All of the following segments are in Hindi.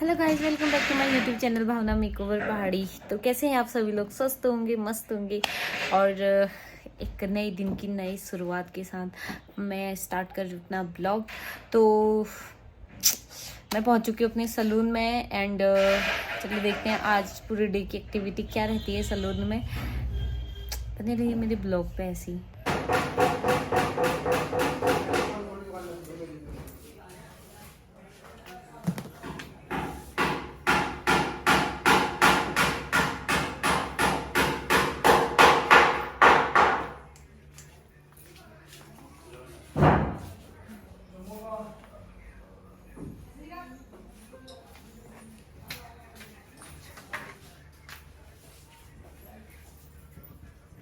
Hello guys, welcome back to my YouTube channel Bhavna makeover Pahadi. तो कैसे हैं आप सभी लोग? स्वस्थ होंगे, मस्त होंगे। और एक नए दिन की नई शुरुआत के साथ मैं स्टार्ट कर रही हूँ अपना ब्लॉग। तो मैं पहुँच चुकी हूँ अपने सलून में एंड चलिए देखते हैं आज पूरे डे की एक्टिविटी क्या रहती है सलून में। बने रहिए मेरे ब्लॉग पे ऐसी।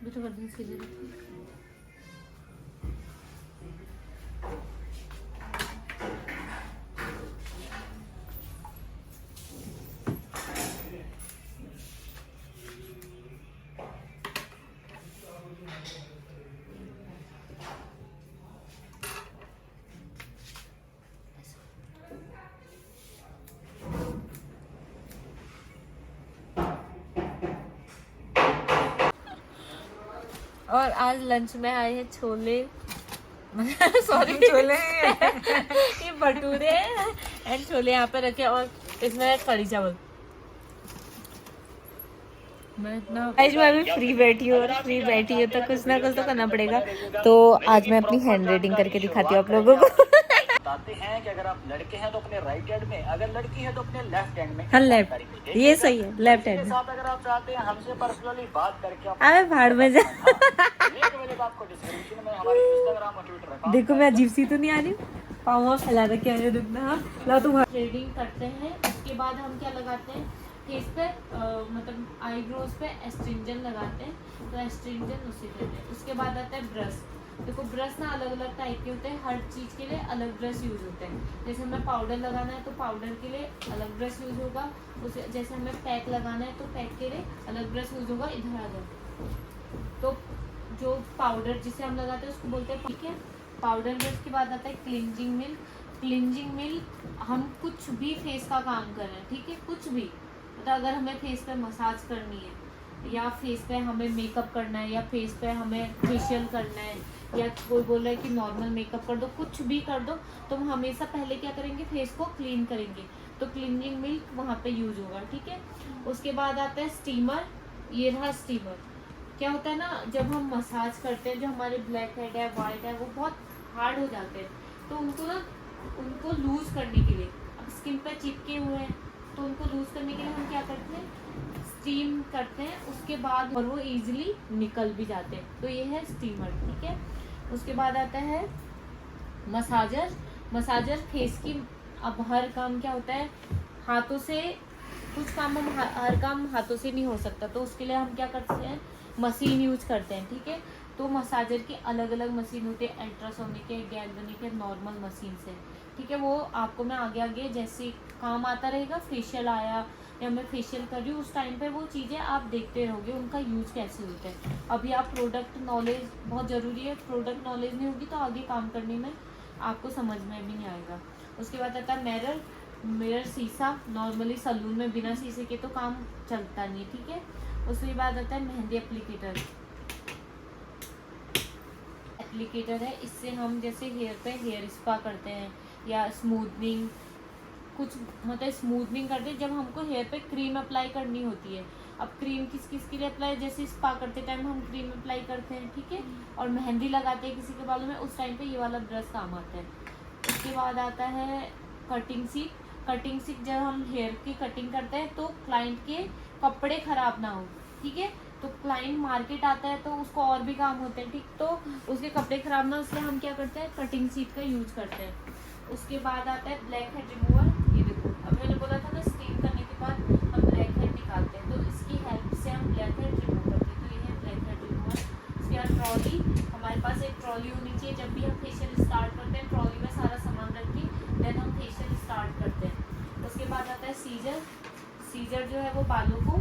बेटा कर दें सीधे। और आज लंच में आए हैं छोले सॉरी छोले ये भटूरे एंड छोले यहाँ पे रखे और इसमें कढ़ी चावल। मैं अभी फ्री बैठी हूँ और फ्री बैठी हूँ तो कुछ ना कुछ तो करना पड़ेगा। तो आज मैं अपनी हैंड राइटिंग करके दिखाती हूँ आप लोगों को। बताते हैं कि अगर आप लड़के हैं तो अपने राइट हैंड में, अगर लड़की है तो अपने लेफ्ट हैंड में। हाँ लेफ्ट, ये सही है, लेफ्ट हैंड में। साथ अगर आप चाहते हैं हमसे पर्सनली बात करके अबे भाड़ में जा। आपको डिस्क्रिप्शन में हमारे इंस्टाग्राम और ट्विटर अकाउंट देखो मैं अजीब सी तो नहीं आ रही? पाँव फैला रखे हैं रुकना। ला तुम थ्रेडिंग करते हैं, उसके बाद हम क्या लगाते हैं फेस पे, मतलब आईब्रोज पे एस्ट्रिंजन लगाते हैं। तो एस्ट्रिंजन उसी करते हैं। उसके बाद आता है ब्रश। देखो ब्रश ना अलग अलग टाइप के होते हैं, हर चीज़ के लिए अलग ब्रश यूज होते हैं। जैसे हमें पाउडर लगाना है तो पाउडर के लिए अलग ब्रश यूज होगा। उसे जैसे हमें पैक लगाना है तो पैक के लिए अलग ब्रश यूज होगा। इधर आ जाओ। तो जो पाउडर जिसे हम लगाते हैं उसको बोलते हैं, ठीक है, पाउडर ब्रश। के बाद आता है क्लिंजिंग मिल्क। क्लिंजिंग मिल्क हम कुछ भी फेस का काम कर रहे हैं, ठीक है, कुछ भी, मतलब अगर हमें फेस पे मसाज करनी है या फेस पे हमें मेकअप करना है या फेस पे हमें फेशियल करना है या कोई बोल रहा है कि नॉर्मल मेकअप कर दो, कुछ भी कर दो, तो हम हमेशा पहले क्या करेंगे, फेस को क्लीन करेंगे। तो क्लीनिंग मिल्क वहाँ पे यूज होगा, ठीक है। उसके बाद आता है स्टीमर। ये रहा स्टीमर। क्या होता है ना, जब हम मसाज करते हैं, जो हमारे ब्लैक हेड है, वाइट है, वो बहुत हार्ड हो जाते हैं, तो उनको लूज करने के लिए, अब स्किन पे चिपके हुए हैं तो उनको लूज करने के लिए हम क्या करते हैं, स्टीम करते हैं। उसके बाद और वो इजीली निकल भी जाते हैं। तो ये है स्टीमर, ठीक है। उसके बाद आता है मसाजर। मसाजर फेस की, अब हर काम क्या होता है हाथों से, कुछ काम हम हर काम हाथों से नहीं हो सकता, तो उसके लिए हम क्या करते हैं, मशीन यूज करते हैं, ठीक है। तो मसाजर की अलग अलग मशीन होती है, अल्ट्रासोनिक है, गैल्वेनिक है, नॉर्मल मशीन से, ठीक है। वो आपको मैं आगे आगे जैसे काम आता रहेगा, फेशियल आया या मैं फेशियल कर रही हूँ उस टाइम पे वो चीज़ें आप देखते रहोगे उनका यूज कैसे होता है। अभी आप प्रोडक्ट नॉलेज बहुत ज़रूरी है, प्रोडक्ट नॉलेज नहीं होगी तो आगे काम करने में आपको समझ में भी नहीं आएगा। उसके बाद आता है मिरर। मिरर शीशा, नॉर्मली सलून में बिना शीशे के तो काम चलता नहीं, ठीक है। उसके बाद आता है मेहंदी एप्लीकेटर। एप्लीकेटर है, इससे हम जैसे हेयर पे हेयर स्पा करते हैं या स्मूथनिंग, कुछ मतलब स्मूथनिंग करते हैं जब हमको हेयर पे क्रीम अप्लाई करनी होती है। अब क्रीम किस किस के लिए अप्लाई, जैसे स्पा करते टाइम हम क्रीम अप्लाई करते हैं, ठीक है, और मेहंदी लगाते हैं किसी के बालों में, उस टाइम पे ये वाला ब्रश काम आता है। उसके बाद आता है कटिंग सीट। कटिंग सीट जब हम हेयर की कटिंग करते हैं तो क्लाइंट के कपड़े खराब ना हो, ठीक है। तो क्लाइंट मार्केट आता है तो उसको और भी काम होते हैं, ठीक, तो उसके कपड़े खराब ना, इसलिए हम क्या करते हैं, कटिंग सीट का यूज करते हैं। उसके बाद आता है ब्लैक हेड रिमूवर। ये देखो, अब मैंने बोला था ना स्टीम करने के बाद हम ब्लैक हेड निकालते हैं, तो इसकी हेल्प से हम ब्लैक हेड रिमूव करते हैं। तो ये है ब्लैक हेड रिमूवर। उसके बाद ट्रॉली, हमारे पास एक ट्रॉली होनी चाहिए जब भी हम फेशियल स्टार्ट करते हैं, ट्रॉली में सारा सामान रख के देन हम फेशियल स्टार्ट करते हैं। उसके बाद आता है सीजर। सीजर जो है वो बालों को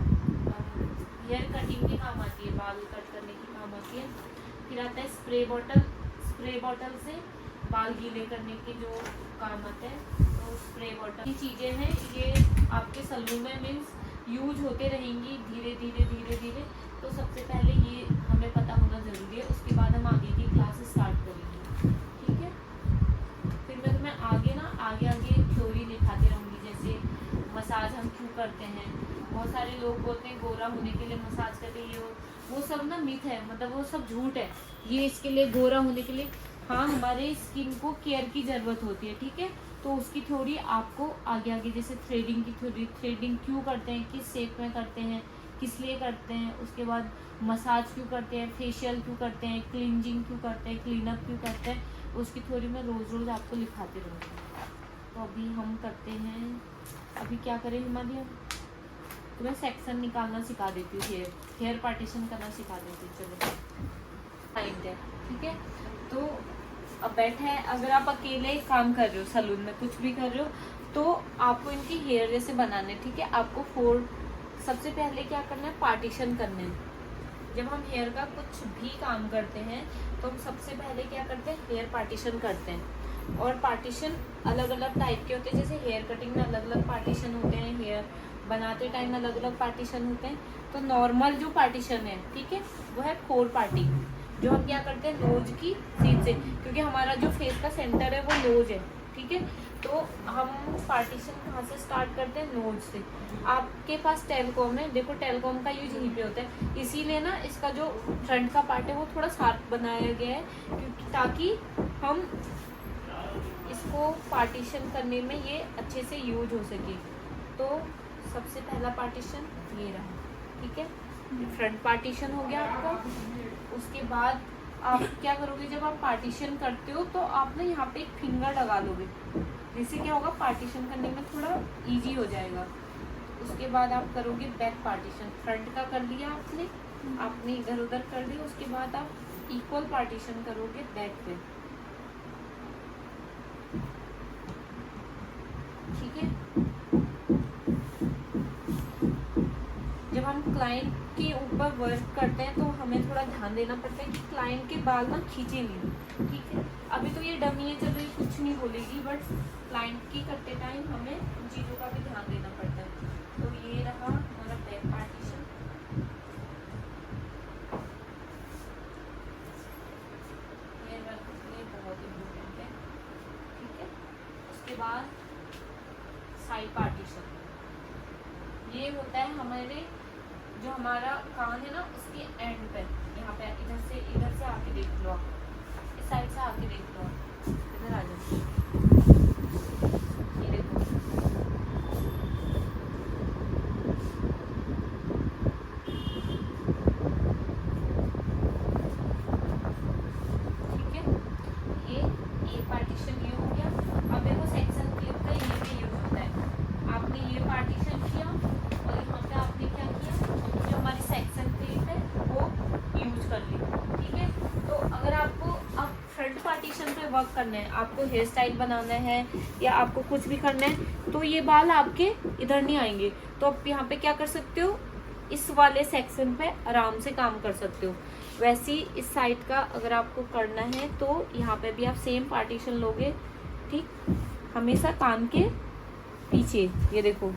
हेयर कटिंग के काम आती है, बाल कट करने की काम आती है। फिर आता है स्प्रे बॉटल। स्प्रे बॉटल से बाल गीले करने के जो काम आते हैं, तो स्प्रे बॉटल की चीज़ें हैं ये सलून में मीन्स यूज होते रहेंगी धीरे धीरे धीरे धीरे। तो सबसे पहले ये हमें पता होना ज़रूरी है, उसके बाद हम आगे की क्लास स्टार्ट करेंगे, ठीक है। फिर मैं तुम्हें आगे ना आगे थ्योरी दिखाती रहूँगी, जैसे मसाज हम क्यों करते हैं। बहुत सारे लोग बोलते हैं गोरा होने के लिए मसाज करते हैं, वो सब ना मिथ है, मतलब वो सब झूठ है। ये इसके लिए गोरा होने के लिए, हाँ हमारे स्किन को केयर की ज़रूरत होती है, ठीक है। तो उसकी थ्योरी आपको आगे आगे, जैसे थ्रेडिंग की थ्योरी, थ्रेडिंग क्यों करते हैं, किस शेप में करते हैं, किस लिए करते हैं, उसके बाद मसाज क्यों करते हैं, फेशियल क्यों करते हैं, क्लींजिंग क्यों करते हैं, क्लीनअप क्यों करते हैं, उसकी थ्योरी मैं रोज़ रोज़ आपको लिखाते रहूँगी। तो अभी हम करते हैं, अभी क्या करें हिमालय, तुम्हें सेक्शन निकालना सिखा देती हूँ, हेयर पार्टीशन करना सिखा देती हूँ। चलो फाइंड है, ठीक है। तो अब बैठा है, अगर आप अकेले काम कर रहे हो सलून में, कुछ भी कर रहे हो, तो आपको इनकी हेयर जैसे बनाने, ठीक है। आपको 4 सबसे पहले क्या करना है, पार्टीशन करने हैं। जब हम हेयर का कुछ भी काम करते हैं तो हम सबसे पहले क्या करते हैं, हेयर पार्टीशन करते हैं। और पार्टीशन अलग अलग टाइप के होते हैं, जैसे हेयर कटिंग में अलग अलग पार्टीशन होते हैं, हेयर बनाते टाइम अलग अलग पार्टीशन होते हैं। तो नॉर्मल जो पार्टीशन है, ठीक है, वो है 4 पार्टी, जो हम क्या करते हैं नोज की सीध से, क्योंकि हमारा जो फेस का सेंटर है वो नोज है, ठीक है। तो हम पार्टीशन कहाँ से स्टार्ट करते हैं, नोज से। आपके पास टेलकॉम है, देखो टेलकॉम का यूज यहीं पे होता है, इसीलिए ना इसका जो फ्रंट का पार्ट है वो थोड़ा शार्प बनाया गया है, क्योंकि ताकि हम इसको पार्टीशन करने में ये अच्छे से यूज हो सके। तो सबसे पहला पार्टीशन ये रहा, ठीक है, फ्रंट पार्टीशन हो गया आपका। उसके बाद आप क्या करोगे, जब आप पार्टीशन करते हो तो आप ना यहाँ पे एक फिंगर लगा लोगे, जिससे क्या होगा, पार्टीशन करने में थोड़ा इजी हो जाएगा। उसके बाद आप करोगे बैक पार्टीशन, फ्रंट का कर लिया आपने इधर उधर कर लिया। उसके बाद आप इक्वल पार्टीशन करोगे बैक पे, ठीक है। जब हम क्लाइंट के ऊपर वर्क करते हैं तो हमें थोड़ा ध्यान देना पड़ता है कि क्लाइंट के बाल ना खींचे नहीं, ठीक है। अभी तो ये डमी है, चलो ये कुछ नहीं बोलेगी, बट क्लाइंट की करते टाइम हमें उन चीज़ों का भी ध्यान देना पड़ता है। तो ये रहा हमारा बैक पार्टीशन। हेयर वर्क के लिए बहुत इम्पोर्टेंट है, ठीक है। उसके बाद साइड पार्टीशन, ये होता है हमारे जो हमारा कान है ना उसके एंड पे, यहाँ पे इधर से आके देख लो, आप इस साइड से आके देख लो, इधर आ जाओ, ये देखो, ठीक है। ये पार्टीशन ये हो गया। अब देखो सेक्शन क्लिप का ये भी यूज होता है, आपने ये पार्टीशन किया और यहाँ पे आपने क्या किया, जो हमारी सेक्शन क्लिप है वो यूज कर ली, ठीक है। तो अगर आपको अब फ्रंट पार्टीशन पे वर्क करना है, आपको हेयर स्टाइल बनाना है या आपको कुछ भी करना है, तो ये बाल आपके इधर नहीं आएंगे, तो आप यहाँ पे क्या कर सकते हो, इस वाले सेक्शन पे आराम से काम कर सकते हो। वैसे ही इस साइड का अगर आपको करना है तो यहाँ पे भी आप सेम पार्टीशन लोगे, ठीक। हमेशा कान के पीछे, ये देखो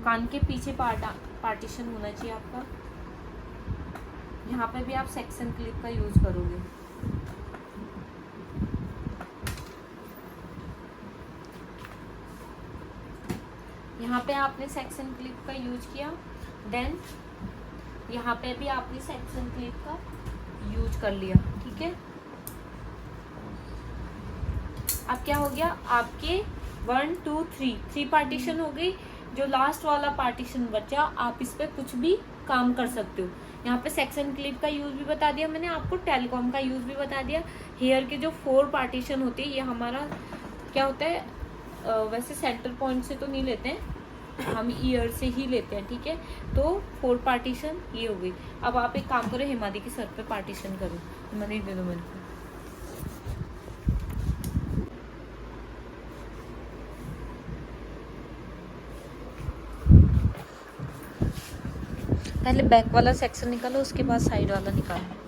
कान के पीछे पार्टीशन होना चाहिए आपका। यहाँ पे भी आप सेक्शन क्लिप का यूज करोगे। यहाँ पे आपने सेक्शन क्लिप का यूज किया, देन यहाँ पे भी आपने सेक्शन क्लिप का यूज कर लिया, ठीक है। अब क्या हो गया, आपके 1 2 3 पार्टीशन हो गई। जो लास्ट वाला पार्टीशन बचा, आप इस पे कुछ भी काम कर सकते हो। यहाँ पे सेक्शन क्लिप का यूज भी बता दिया मैंने आपको, टेलीकॉम का यूज भी बता दिया। हेयर के जो 4 पार्टीशन होते हैं, ये हमारा क्या होता है, वैसे सेंटर पॉइंट से तो नहीं लेते हैं, हम ईयर से ही लेते हैं, ठीक है। तो 4 पार्टीशन ये हो गई। अब आप एक काम करो, हिमादी के सर पे पार्टीशन करो, हिमादी दे दो मेरे को। पहले बैक वाला सेक्शन निकालो, उसके बाद साइड वाला निकालो।